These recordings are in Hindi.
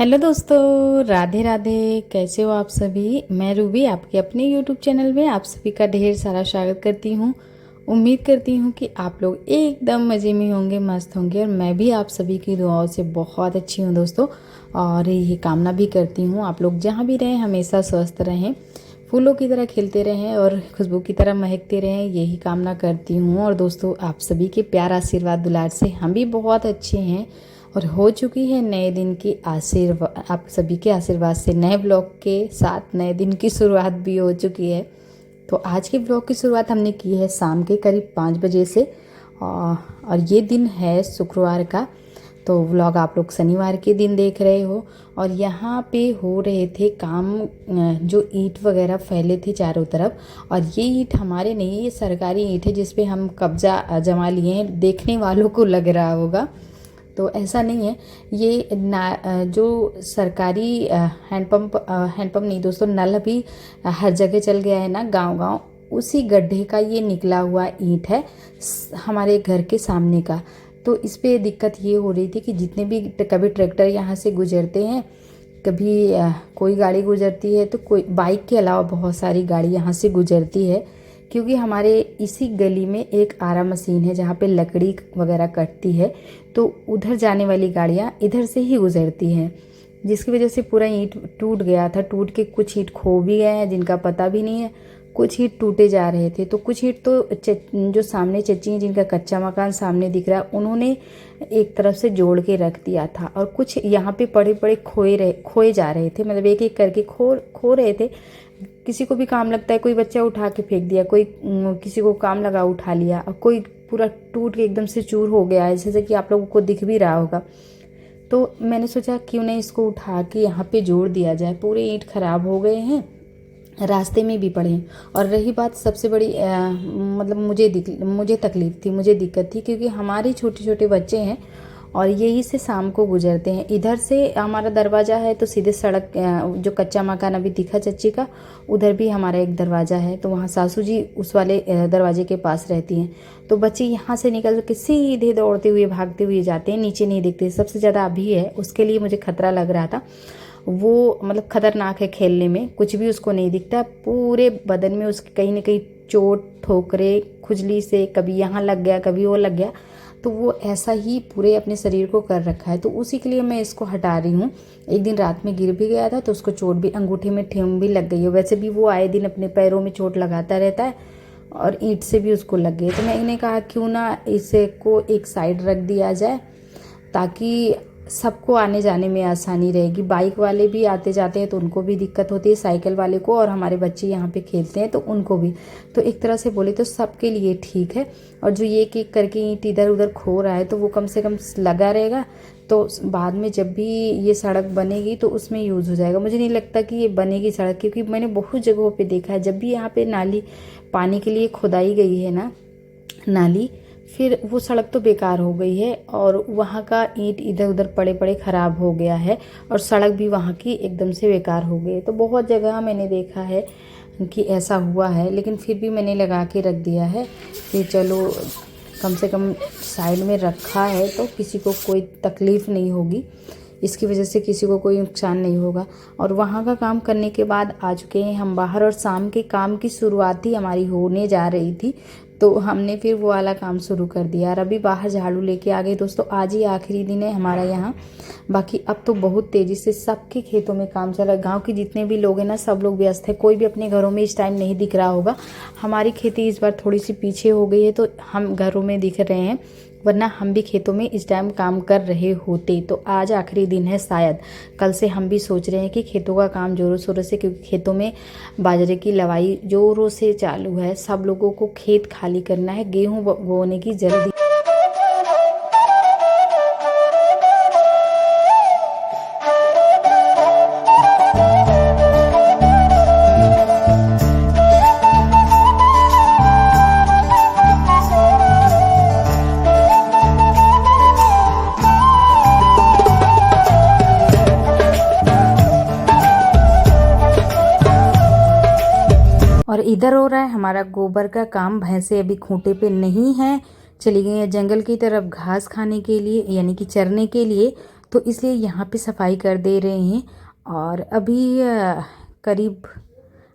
हेलो दोस्तों, राधे राधे। कैसे हो आप सभी। मैं रूबी आपके अपने यूट्यूब चैनल में आप सभी का ढेर सारा स्वागत करती हूँ। उम्मीद करती हूँ कि आप लोग एकदम मज़े में होंगे, मस्त होंगे, और मैं भी आप सभी की दुआओं से बहुत अच्छी हूँ दोस्तों। और ये कामना भी करती हूँ आप लोग जहाँ भी रहें हमेशा स्वस्थ रहें, फूलों की तरह खिलते रहें और खुशबू की तरह महकते रहें, यही कामना करती हूँ। और दोस्तों, आप सभी के प्यार आशीर्वाद दुलार से हम भी बहुत अच्छे हैं और हो चुकी है नए दिन की आशीर्वाद, आप सभी के आशीर्वाद से नए ब्लॉग के साथ नए दिन की शुरुआत भी हो चुकी है। तो आज के ब्लॉग की शुरुआत हमने की है शाम के करीब 5 बजे से, और ये दिन है शुक्रवार का। तो व्लॉग आप लोग शनिवार के दिन देख रहे हो। और यहाँ पे हो रहे थे काम, जो ईंट वगैरह फैले थे चारों तरफ। और ये ईंट हमारे नहीं, ये सरकारी ईंट है जिस पे हम कब्जा जमा लिए हैं। देखने वालों को लग रहा होगा, तो ऐसा नहीं है। ये जो सरकारी हैंडपम्प नहीं दोस्तों, नल अभी हर जगह चल गया है ना, गांव गांव। उसी गड्ढे का ये निकला हुआ ईंट है हमारे घर के सामने का। तो इस पे दिक्कत ये हो रही थी कि जितने भी कभी ट्रैक्टर यहाँ से गुजरते हैं, कभी कोई गाड़ी गुजरती है, तो कोई बाइक के अलावा बहुत सारी गाड़ी यहाँ से गुजरती है। क्योंकि हमारे इसी गली में एक आरा मशीन है जहाँ पे लकड़ी वगैरह कटती है, तो उधर जाने वाली गाड़ियाँ इधर से ही गुजरती हैं, जिसकी वजह से पूरा ईंट टूट गया था। टूट के कुछ ईंट खो भी गए हैं जिनका पता भी नहीं है, कुछ ईंट टूटे जा रहे थे। तो कुछ ईंट तो जो सामने चच्ची हैं जिनका कच्चा मकान सामने दिख रहा है, उन्होंने एक तरफ से जोड़ के रख दिया था। और कुछ यहाँ पे पड़े पड़े खोए जा रहे थे, मतलब एक एक करके खो रहे थे। किसी को भी काम लगता है, कोई बच्चा उठा के फेंक दिया, कोई किसी को काम लगा उठा लिया, और कोई पूरा टूट के एकदम से चूर हो गया है, जैसे कि आप लोगों को दिख भी रहा होगा। तो मैंने सोचा क्यों नहीं इसको उठा के यहाँ पे जोड़ दिया जाए। पूरे ईंट खराब हो गए हैं, रास्ते में भी पड़े हैं। और रही बात सबसे बड़ी मतलब मुझे तकलीफ थी, मुझे दिक्कत थी, क्योंकि हमारे छोटे छोटे बच्चे हैं और यही से शाम को गुजरते हैं। इधर से हमारा दरवाज़ा है तो सीधे सड़क, जो कच्चा मकान अभी दिखा चच्ची का, उधर भी हमारा एक दरवाज़ा है, तो वहाँ सासू जी उस वाले दरवाजे के पास रहती हैं। तो बच्चे यहाँ से निकल के सीधे दौड़ते हुए भागते हुए जाते हैं, नीचे नहीं दिखते। सबसे ज़्यादा अभी है, उसके लिए मुझे खतरा लग रहा था। वो मतलब खतरनाक है खेलने में, कुछ भी उसको नहीं दिखता। पूरे बदन में उसके कहीं ना कहीं चोट, ठोकरे, खुजली से कभी यहाँ लग गया कभी वो लग गया, तो वो ऐसा ही पूरे अपने शरीर को कर रखा है। तो उसी के लिए मैं इसको हटा रही हूँ। एक दिन रात में गिर भी गया था तो उसको चोट भी, अंगूठे में ठेम भी लग गई है। वैसे भी वो आए दिन अपने पैरों में चोट लगाता रहता है और ईंट से भी उसको लग गई। तो मैंने कहा क्यों ना इसे को एक साइड रख दिया जाए, ताकि सबको आने जाने में आसानी रहेगी। बाइक वाले भी आते जाते हैं तो उनको भी दिक्कत होती है, साइकिल वाले को, और हमारे बच्चे यहाँ पे खेलते हैं तो उनको भी। तो एक तरह से बोले तो सबके लिए ठीक है। और जो ये एक करके ईंट इधर उधर खो रहा है, तो वो कम से कम लगा रहेगा, तो बाद में जब भी ये सड़क बनेगी तो उसमें यूज़ हो जाएगा। मुझे नहीं लगता कि ये बनेगी सड़क, क्योंकि मैंने बहुत जगहों पर देखा है जब भी यहाँ पर नाली पानी के लिए खुदाई गई है ना, नाली, फिर वो सड़क तो बेकार हो गई है और वहाँ का ईंट इधर उधर पड़े पड़े ख़राब हो गया है, और सड़क भी वहाँ की एकदम से बेकार हो गई है। तो बहुत जगह मैंने देखा है कि ऐसा हुआ है, लेकिन फिर भी मैंने लगा के रख दिया है कि चलो कम से कम साइड में रखा है तो किसी को कोई तकलीफ़ नहीं होगी, इसकी वजह से किसी को कोई नुकसान नहीं होगा। और वहाँ का काम करने के बाद आ चुके हैं हम बाहर, और शाम के काम की शुरुआत ही हमारी होने जा रही थी, तो हमने फिर वो वाला काम शुरू कर दिया। और अभी बाहर झाड़ू लेके आ गए दोस्तों। आज ही आखिरी दिन है हमारा यहाँ, बाकी अब तो बहुत तेज़ी से सबके खेतों में काम चल रहा है। गाँव के जितने भी लोग हैं ना, सब लोग व्यस्त है, कोई भी अपने घरों में इस टाइम नहीं दिख रहा होगा। हमारी खेती इस बार थोड़ी सी पीछे हो गई है तो हम घरों में दिख रहे हैं, वरना हम भी खेतों में इस टाइम काम कर रहे होते। तो आज आखिरी दिन है, शायद कल से हम भी सोच रहे हैं कि खेतों का काम ज़ोरों शोरों से, क्योंकि खेतों में बाजरे की लवाई ज़ोरों से चालू है। सब लोगों को खेत खाली करना है, गेहूँ बोने की जल्दी। और इधर हो रहा है हमारा गोबर का काम। भैंसें अभी खूंटे पे नहीं हैं, चली गई हैं जंगल की तरफ घास खाने के लिए, यानी कि चरने के लिए। तो इसलिए यहाँ पे सफाई कर दे रहे हैं। और अभी करीब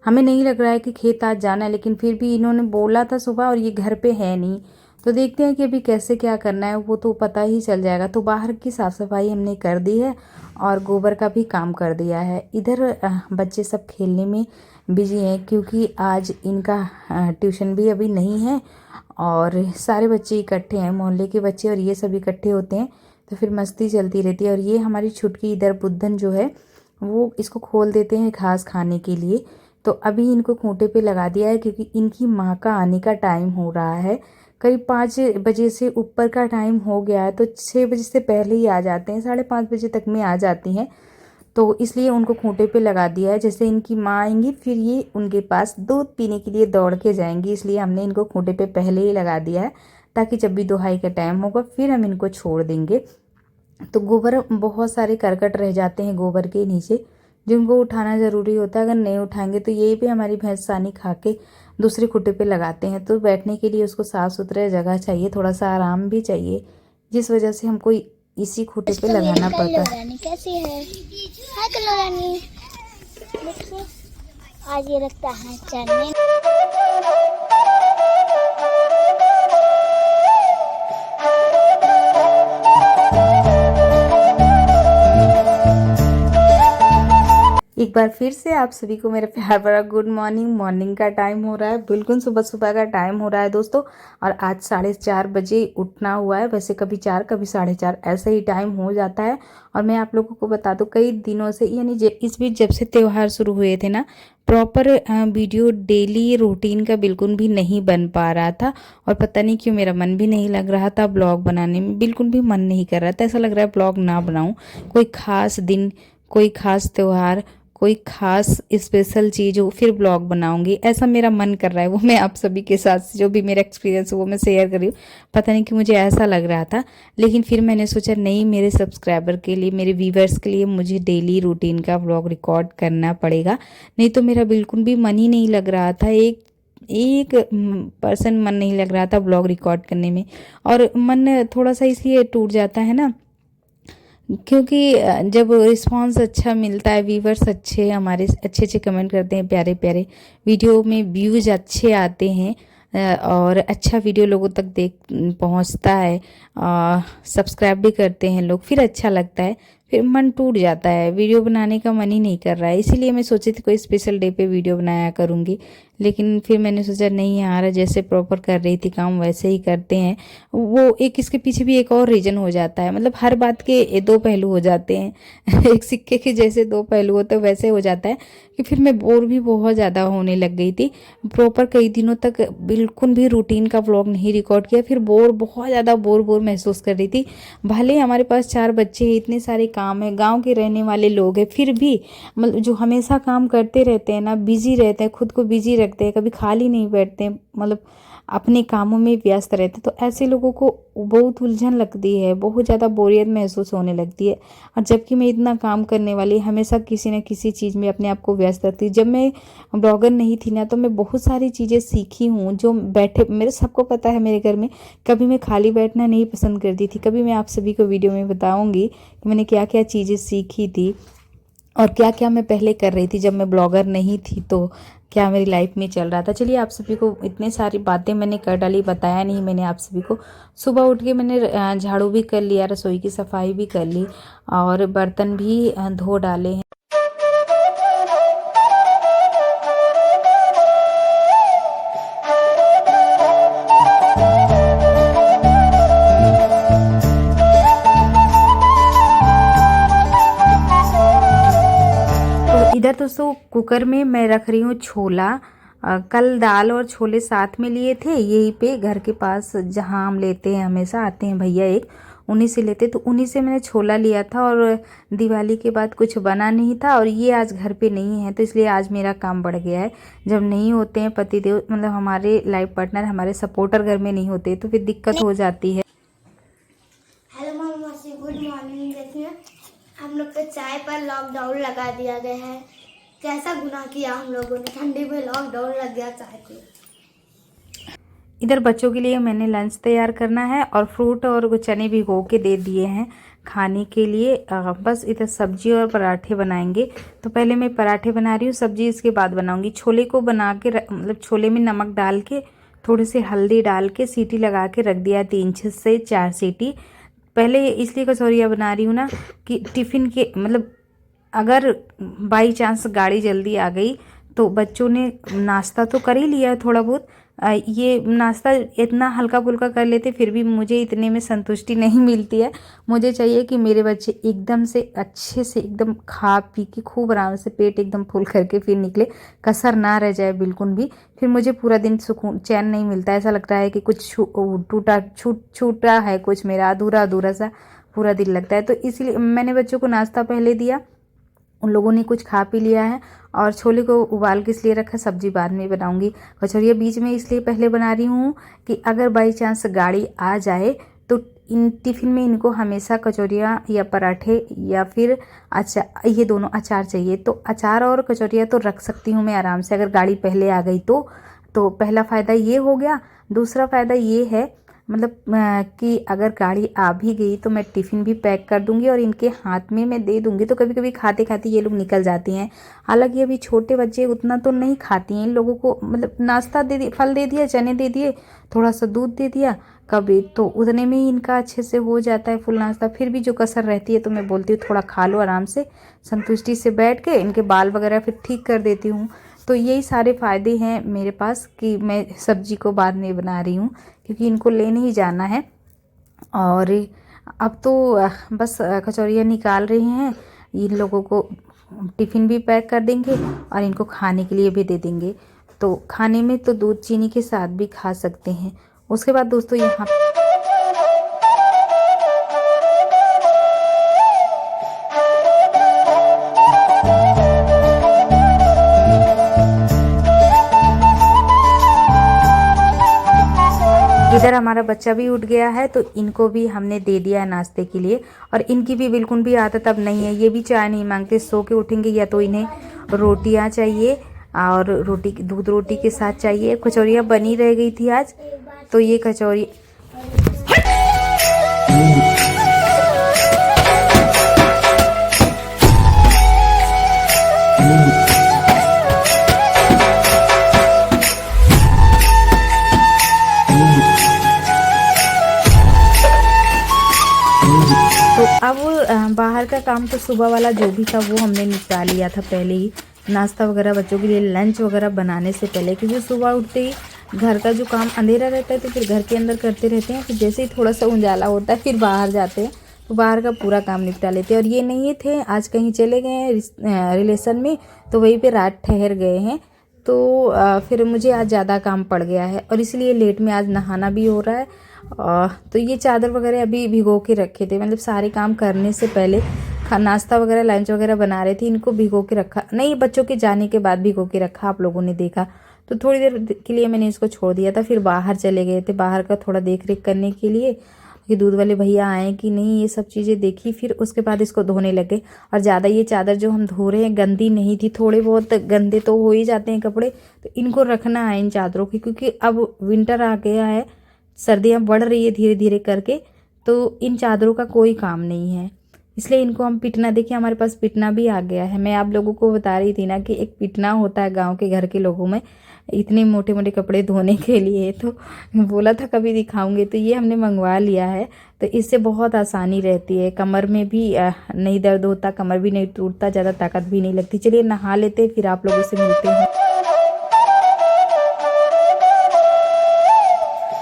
हमें नहीं लग रहा है कि खेत आज जाना है, लेकिन फिर भी इन्होंने बोला था सुबह और ये घर पे है नहीं, तो देखते हैं कि अभी कैसे क्या करना है, वो तो पता ही चल जाएगा। तो बाहर की साफ़ सफाई हमने कर दी है और गोबर का भी काम कर दिया है। इधर बच्चे सब खेलने में बिजी हैं क्योंकि आज इनका ट्यूशन भी अभी नहीं है और सारे बच्चे इकट्ठे हैं, मोहल्ले के बच्चे और ये सब इकट्ठे होते हैं, तो फिर मस्ती चलती रहती है। और ये हमारी छुटकी इधर बुद्धन जो है वो इसको खोल देते हैं घास खाने के लिए। तो अभी इनको खूंटे पे लगा दिया है क्योंकि इनकी माँ का आने का टाइम हो रहा है। करीब 5 बजे से ऊपर का टाइम हो गया है, तो 6 बजे से पहले ही आ जाते हैं, 5:30 बजे तक में आ जाती हैं। तो इसलिए उनको खूंटे पे लगा दिया है। जैसे इनकी माँ आएंगी फिर ये उनके पास दूध पीने के लिए दौड़ के जाएंगी, इसलिए हमने इनको खूंटे पे पहले ही लगा दिया है ताकि जब भी दुहाई का टाइम होगा फिर हम इनको छोड़ देंगे। तो गोबर बहुत सारे करकट रह जाते हैं गोबर के नीचे, जिनको उठाना ज़रूरी होता है। अगर नहीं उठाएंगे तो यही पे हमारी भैंस सानी खा के दूसरे खूंटे पे लगाते हैं, तो बैठने के लिए उसको साफ़ सुथरा जगह चाहिए, थोड़ा सा आराम भी चाहिए, जिस वजह से हमको इसी खूंटे पे लगाना पड़ता है। कैसी है? हाय कल्लो रानी, देखिए आज ये लगता है चलने। एक बार फिर से आप सभी को मेरा प्यार भरा गुड मॉर्निंग। मॉर्निंग का टाइम हो रहा है, बिल्कुल सुबह सुबह का टाइम हो रहा है दोस्तों। और आज 4:30 बजे उठना हुआ है, वैसे कभी 4 कभी 4:30 ऐसा ही टाइम हो जाता है। और मैं आप लोगों को बता दूं कई दिनों से, यानी इस बीच जब से त्यौहार शुरू हुए थे ना, प्रॉपर वीडियो डेली रूटीन का बिल्कुल भी नहीं बन पा रहा था। और पता नहीं क्यों मेरा मन भी नहीं लग रहा था ब्लॉग बनाने में, बिल्कुल भी मन नहीं कर रहा था। ऐसा लग रहा है ब्लॉग ना बनाऊं, कोई खास दिन, कोई खास त्यौहार, कोई खास स्पेशल चीज़ हो फिर ब्लॉग बनाऊंगी, ऐसा मेरा मन कर रहा है। वो मैं आप सभी के साथ जो भी मेरा एक्सपीरियंस है वो मैं शेयर कर रही हूँ। पता नहीं कि मुझे ऐसा लग रहा था, लेकिन फिर मैंने सोचा नहीं, मेरे सब्सक्राइबर के लिए, मेरे व्यूवर्स के लिए मुझे डेली रूटीन का ब्लॉग रिकॉर्ड करना पड़ेगा, नहीं तो मेरा बिल्कुल भी मन ही नहीं लग रहा था। एक परसेंट मन नहीं लग रहा था ब्लॉग रिकॉर्ड करने में। और मन थोड़ा सा इसलिए टूट जाता है ना, क्योंकि जब रिस्पांस अच्छा मिलता है, व्यूवर्स अच्छे हमारे अच्छे अच्छे कमेंट करते हैं, प्यारे प्यारे वीडियो में व्यूज अच्छे आते हैं और अच्छा वीडियो लोगों तक पहुंचता है, सब्सक्राइब भी करते हैं लोग, फिर अच्छा लगता है, फिर मन टूट जाता है, वीडियो बनाने का मन ही नहीं कर रहा है। इसीलिए मैं सोची थी कोई स्पेशल डे पे वीडियो बनाया करूँगी, लेकिन फिर मैंने सोचा नहीं यार, जैसे प्रॉपर कर रही थी काम वैसे ही करते हैं। वो एक इसके पीछे भी एक और रीज़न हो जाता है, मतलब हर बात के दो पहलू हो जाते हैं एक सिक्के के जैसे दो पहलू होते हैं, वैसे हो जाता है कि फिर मैं बोर भी बहुत ज़्यादा होने लग गई थी। प्रॉपर कई दिनों तक बिल्कुल भी रूटीन का व्लॉग नहीं रिकॉर्ड किया, फिर बहुत ज़्यादा बोर महसूस कर रही थी। भले ही हमारे पास 4 बच्चे हैं, इतने सारे काम है, गाँव के रहने वाले लोग हैं, फिर भी मतलब जो हमेशा काम करते रहते हैं ना, बिजी रहते हैं, खुद को बिजी रखते हैं, कभी खाली नहीं बैठते हैं, मतलब अपने कामों में व्यस्त रहते, तो ऐसे लोगों को बहुत उलझन लगती है, बहुत ज़्यादा बोरियत महसूस होने लगती है। और जबकि मैं इतना काम करने वाली, हमेशा किसी न किसी चीज़ में अपने आप को व्यस्त रखती। जब मैं ब्लॉगर नहीं थी ना, तो मैं बहुत सारी चीज़ें सीखी हूँ, जो बैठे मेरे सबको पता है मेरे घर में कभी मैं खाली बैठना नहीं पसंद करती थी। कभी मैं आप सभी को वीडियो में बताऊँगी कि मैंने क्या क्या चीज़ें सीखी थी और क्या क्या मैं पहले कर रही थी जब मैं ब्लॉगर नहीं थी, तो क्या मेरी लाइफ में चल रहा था। चलिए, आप सभी को इतने सारी बातें मैंने कर डाली, बताया नहीं मैंने आप सभी को। सुबह उठ के मैंने झाड़ू भी कर लिया, रसोई की सफाई भी कर ली और बर्तन भी धो डाले हैं। इधर दोस्तों कुकर में मैं रख रही हूँ छोला। कल दाल और छोले साथ में लिए थे, यहीं पे घर के पास जहाँ हम लेते हैं, हमेशा आते हैं भैया एक, उन्हीं से लेते, तो उन्हीं से मैंने छोला लिया था। और दिवाली के बाद कुछ बना नहीं था और ये आज घर पे नहीं है, तो इसलिए आज मेरा काम बढ़ गया है। जब नहीं होते हैं पतिदेव, मतलब हमारे लाइफ पार्टनर, हमारे सपोर्टर घर में नहीं होते, तो फिर दिक्कत हो जाती है। Hello mummy, good morning. देखिए हम लोग के चाय पर लॉकडाउन लगा दिया गया है। कैसा गुनाह किया हम लोगों ने, ठंडी में लॉकडाउन लग गया चाय पे। इधर बच्चों के लिए मैंने लंच तैयार करना है और फ्रूट और चने भिगो के दे दिए हैं। खाने के लिए बस इधर सब्जी और पराठे बनाएंगे। तो पहले मैं पराठे बना रही हूँ, सब्जी इसके बाद बनाऊंगी। छोले को बना के मतलब छोले में नमक डाल के थोड़ी सी हल्दी डाल के सीटी लगा के रख दिया 3 से 4 सीटी। पहले इसलिए कचौरियाँ बना रही हूँ ना कि टिफ़िन के मतलब अगर बाई चांस गाड़ी जल्दी आ गई तो बच्चों ने नाश्ता तो कर ही लिया है थोड़ा बहुत, ये नाश्ता इतना हल्का फुल्का कर लेते, फिर भी मुझे इतने में संतुष्टि नहीं मिलती है। मुझे चाहिए कि मेरे बच्चे एकदम से अच्छे से एकदम खा पी के खूब आराम से पेट एकदम फुल करके फिर निकले, कसर ना रह जाए बिल्कुल भी। फिर मुझे पूरा दिन सुकून चैन नहीं मिलता, ऐसा लगता है कि कुछ छूटा है, कुछ मेरा अधूरा अधूरा सा पूरा दिन लगता है। तो इसलिए मैंने बच्चों को नाश्ता पहले दिया, उन लोगों ने कुछ खा पी लिया है। और छोले को उबाल के इसलिए रखा, सब्जी बाद में बनाऊंगी। कचौरियाँ बीच में इसलिए पहले बना रही हूँ कि अगर बाई चांस गाड़ी आ जाए तो इन टिफ़िन में इनको हमेशा कचौरियाँ या पराठे या फिर अचार, ये दोनों अचार चाहिए। तो अचार और कचौरियाँ तो रख सकती हूँ मैं आराम से अगर गाड़ी पहले आ गई तो पहला फ़ायदा ये हो गया। दूसरा फ़ायदा ये है मतलब कि अगर गाड़ी आ भी गई तो मैं टिफ़िन भी पैक कर दूंगी और इनके हाथ में मैं दे दूंगी। तो कभी कभी खाते खाते ये लोग निकल जाती हैं। हालांकि अभी छोटे बच्चे उतना तो नहीं खाती हैं, इन लोगों को मतलब नाश्ता दे दिया, फल दे दिया, चने दे दिए, थोड़ा सा दूध दे दिया कभी, तो उतने में ही इनका अच्छे से हो जाता है फुल नाश्ता। फिर भी जो कसर रहती है तो मैं बोलती हूँ थोड़ा खा लो आराम से, संतुष्टि से बैठ के इनके बाल वगैरह फिर ठीक कर देती हूँ। तो यही सारे फ़ायदे हैं मेरे पास कि मैं सब्जी को बाद में बना रही हूँ क्योंकि इनको लेने ही जाना है। और अब तो बस कचौरियाँ निकाल रही हैं, इन लोगों को टिफ़िन भी पैक कर देंगे और इनको खाने के लिए भी दे देंगे। तो खाने में तो दूध चीनी के साथ भी खा सकते हैं। उसके बाद दोस्तों यहाँ इधर हमारा बच्चा भी उठ गया है तो इनको भी हमने दे दिया है नाश्ते के लिए। और इनकी भी बिल्कुल भी आदत अब नहीं है, ये भी चाय नहीं मांगते, सो के उठेंगे या तो इन्हें रोटियां चाहिए और रोटी दूध रोटी के साथ चाहिए। कचौरियाँ बनी रह गई थी आज, तो ये कचौरी तो अब बाहर का काम तो सुबह वाला जो भी था वो हमने निपटा लिया था पहले ही, नाश्ता वगैरह बच्चों के लिए लंच वगैरह बनाने से पहले, क्योंकि सुबह उठते ही घर का जो काम अंधेरा रहता है तो फिर घर के अंदर करते रहते हैं। फिर जैसे ही थोड़ा सा उजाला होता है फिर बाहर जाते हैं तो बाहर का पूरा काम निपटा लेते हैं। और ये नहीं थे आज कहीं चले गए हैं रिलेशन में, तो वहीं पे रात ठहर गए हैं। तो फिर मुझे आज ज़्यादा काम पड़ गया है और इसलिए लेट में आज नहाना भी हो रहा है। तो ये चादर वगैरह अभी भिगो के रखे थे, मतलब सारे काम करने से पहले नाश्ता वगैरह लंच वगैरह बना रहे थे, इनको भिगो के रखा, नहीं बच्चों के जाने के बाद भिगो के रखा, आप लोगों ने देखा। तो थोड़ी देर के लिए मैंने इसको छोड़ दिया था, फिर बाहर चले गए थे बाहर का थोड़ा देख रेख करने के लिए कि दूध वाले भैया आए कि नहीं, ये सब चीज़ें देखी। फिर उसके बाद इसको धोने लगे। और ज़्यादा ये चादर जो हम धो रहे हैं गंदी नहीं थी, थोड़े बहुत गंदे तो हो ही जाते हैं कपड़े, तो इनको रखना है इन चादरों की, क्योंकि अब विंटर आ गया है, सर्दियाँ बढ़ रही है धीरे धीरे करके, तो इन चादरों का कोई काम नहीं है, इसलिए इनको हम पिटना, देखिए हमारे पास पिटना भी आ गया है। मैं आप लोगों को बता रही थी ना कि एक पिटना होता है गांव के घर के लोगों में, इतने मोटे मोटे कपड़े धोने के लिए, तो बोला था कभी दिखाऊंगे, तो ये हमने मंगवा लिया है। तो इससे बहुत आसानी रहती है, कमर में भी नहीं दर्द होता, कमर भी नहीं टूटता, ज़्यादा ताकत भी नहीं लगती। चलिए नहा लेते हैं, फिर आप लोगों से मिलते हैं।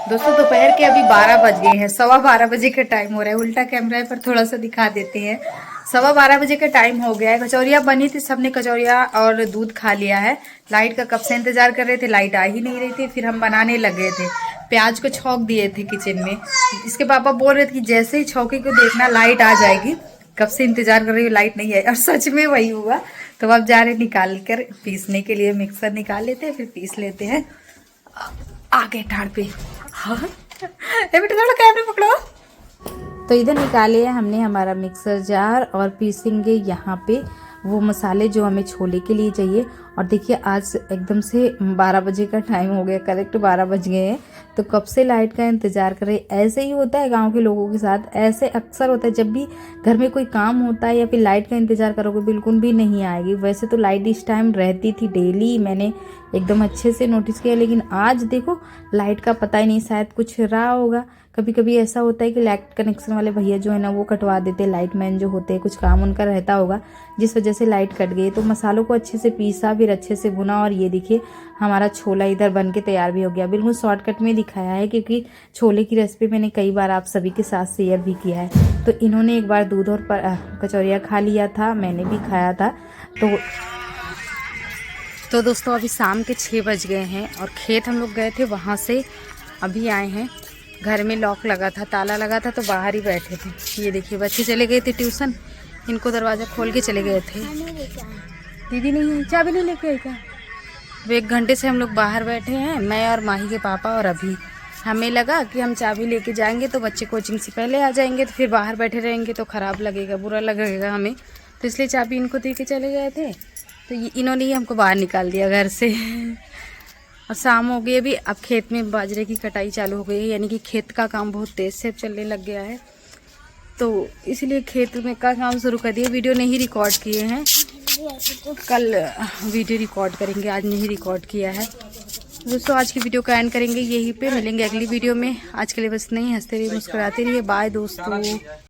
दोस्तों दोपहर के अभी 12 बज गए हैं, 12:15 बजे का टाइम हो रहा है। उल्टा कैमरा पर थोड़ा सा दिखा देते हैं। 12:15 बजे का टाइम हो गया है। कचौरियाँ बनी थी, सबने कचौरियाँ और दूध खा लिया है। लाइट का कब से इंतजार कर रहे थे, लाइट आ ही नहीं रही थी। फिर हम बनाने लगे थे, प्याज को छौंक दिए थे किचन में। इसके पापा बोल रहे थे कि जैसे ही छौंके को देखना लाइट आ जाएगी, कब से इंतजार कर रही हूँ लाइट नहीं आई, और सच में वही हुआ। तो अब जा रहे निकाल कर पीसने के लिए, मिक्सर निकाल लेते हैं, फिर पीस लेते हैं। आगे ठाड़ पे, हाँ बेटा थोड़ा कैमरा पकड़ो। तो इधर निकाले है हमने हमारा मिक्सर जार और पीसेंगे यहाँ पे वो मसाले जो हमें छोले के लिए चाहिए। और देखिए आज एकदम से 12 बजे का टाइम हो गया, करेक्ट 12 बज गए हैं। तो कब से लाइट का इंतज़ार कर रहे। ऐसे ही होता है गांव के लोगों के साथ, ऐसे अक्सर होता है जब भी घर में कोई काम होता है या फिर लाइट का इंतज़ार करोगे बिल्कुल भी नहीं आएगी। वैसे तो लाइट इस टाइम रहती थी डेली, मैंने एकदम अच्छे से नोटिस किया, लेकिन आज देखो लाइट का पता ही नहीं, शायद कुछ रहा होगा। कभी कभी ऐसा होता है कि लाइट कनेक्शन वाले भैया जो है ना वो कटवा देते, लाइट मैन जो होते हैं कुछ काम उनका रहता होगा जिस वजह से लाइट कट गई। तो मसालों को अच्छे से पीसा, फिर अच्छे से भुना, और ये देखिए हमारा छोला इधर बन के तैयार भी हो गया। बिल्कुल शॉर्टकट में दिखाया है क्योंकि छोले की रेसिपी मैंने कई बार आप सभी के साथ शेयर भी किया है। तो इन्होंने एक बार दूध और कचौरिया खा लिया था, मैंने भी खाया था। तो दोस्तों अभी शाम के 6 बज गए हैं और खेत हम लोग गए थे, वहाँ से अभी आए हैं। घर में लॉक लगा था, ताला लगा था, तो बाहर ही बैठे थे। ये देखिए बच्चे चले गए थे ट्यूशन, इनको दरवाज़ा खोल के चले गए थे। दीदी नहीं है, चाबी नहीं लेके आई क्या? अब 1 घंटे से हम लोग बाहर बैठे हैं, मैं और माही के पापा। और अभी हमें लगा कि हम चाबी लेके जाएंगे तो बच्चे कोचिंग से पहले आ जाएंगे, तो फिर बाहर बैठे रहेंगे तो ख़राब लगेगा, बुरा लगेगा हमें, तो इसलिए चाबी इनको दे के चले गए थे। तो इन्होंने ही हमको बाहर निकाल दिया घर से। और शाम हो गई अभी, अब खेत में बाजरे की कटाई चालू हो गई है, यानी कि खेत का काम बहुत तेज़ से चलने लग गया है, तो इसलिए खेत में का काम शुरू कर दिया। वीडियो नहीं रिकॉर्ड किए हैं, कल वीडियो रिकॉर्ड करेंगे, आज नहीं रिकॉर्ड किया है। दोस्तों आज की वीडियो का एंड करेंगे यहीं पे, मिलेंगे अगली वीडियो में। आज के लिए बस नहीं, हंसते रहिए, मुस्कुराते रहिए, बाय दोस्तों।